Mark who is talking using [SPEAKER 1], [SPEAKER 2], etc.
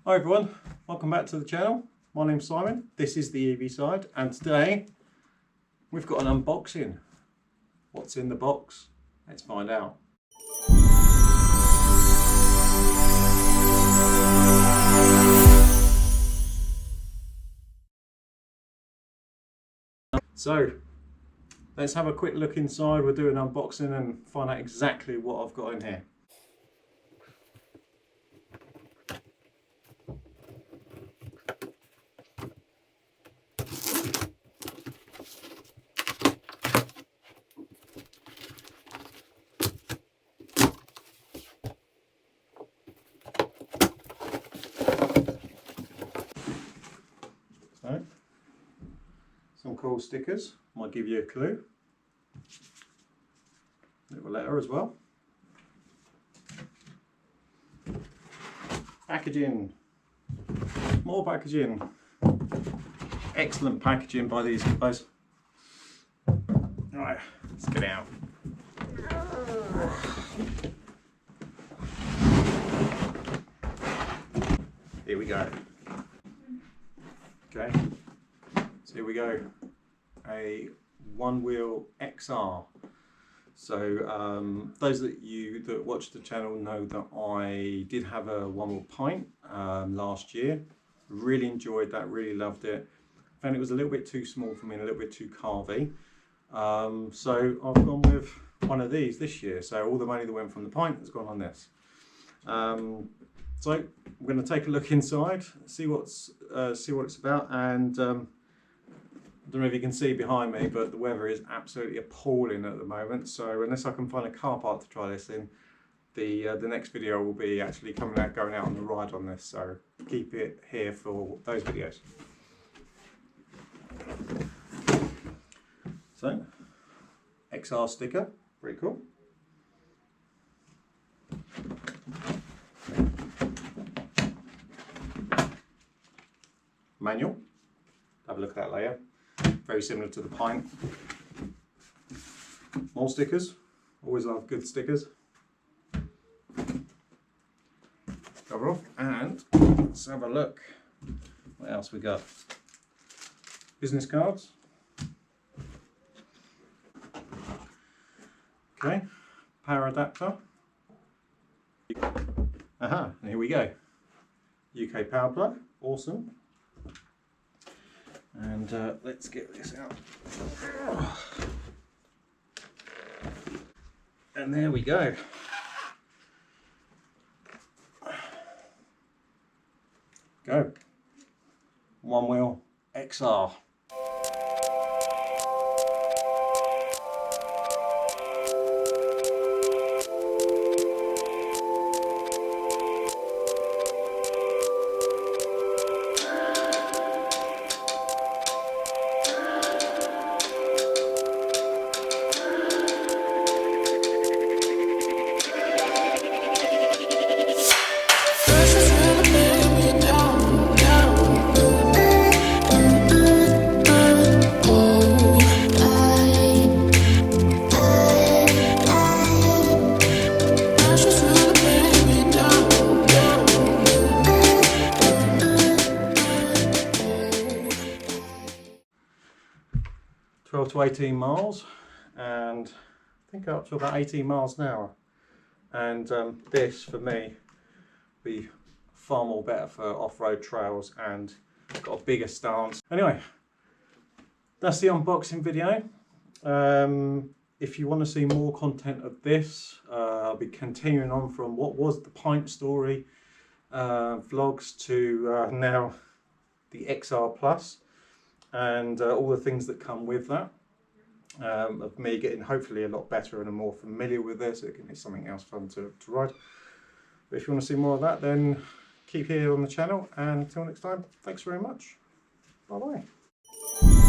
[SPEAKER 1] Hi everyone, welcome back to the channel. My name's Simon, this is the EV side, and today we've got an unboxing. What's in the box? Let's find out. So let's have a quick look inside. We'll do an unboxing and find out exactly what I've got in here. So, some cool stickers, might give you a clue. Little letter as well. Packaging, more packaging. Excellent packaging by these guys. Right, let's get out. Here we go. Okay, so here we go. A one-wheel XR. So those that watch the channel know that I did have a one-wheel pint last year. Really enjoyed that, really loved it. Found it was a little bit too small for me and a little bit too carvy. So I've gone with one of these this year. So all the money that went from the pint has gone on this. So we're going to take a look inside, see what it's about, and I don't know if you can see behind me, but the weather is absolutely appalling at the moment. So unless I can find a car park to try this in, the next video will be actually going out on the ride on this. So keep it here for those videos. So XR sticker, pretty cool. Manual, have a look at that later. Very similar to the pint. More stickers, always love good stickers. Cover off, and let's have a look. What else we got? Business cards. Okay, power adapter. Aha, and here we go. UK power plug, awesome. And let's get this out. And there we go. Go. One wheel XR. To 18 miles, and I think up to about 18 miles an hour. And this for me be far more better for off-road trails and got a bigger stance. Anyway, that's the unboxing video. If you want to see more content of this, I'll be continuing on from what was the pint story vlogs to now the XR Plus and all the things that come with that. Of me getting hopefully a lot better and more familiar with this, it can be something else fun to ride. But if you want to see more of that, then keep here on the channel, and until next time, thanks very much. Bye bye.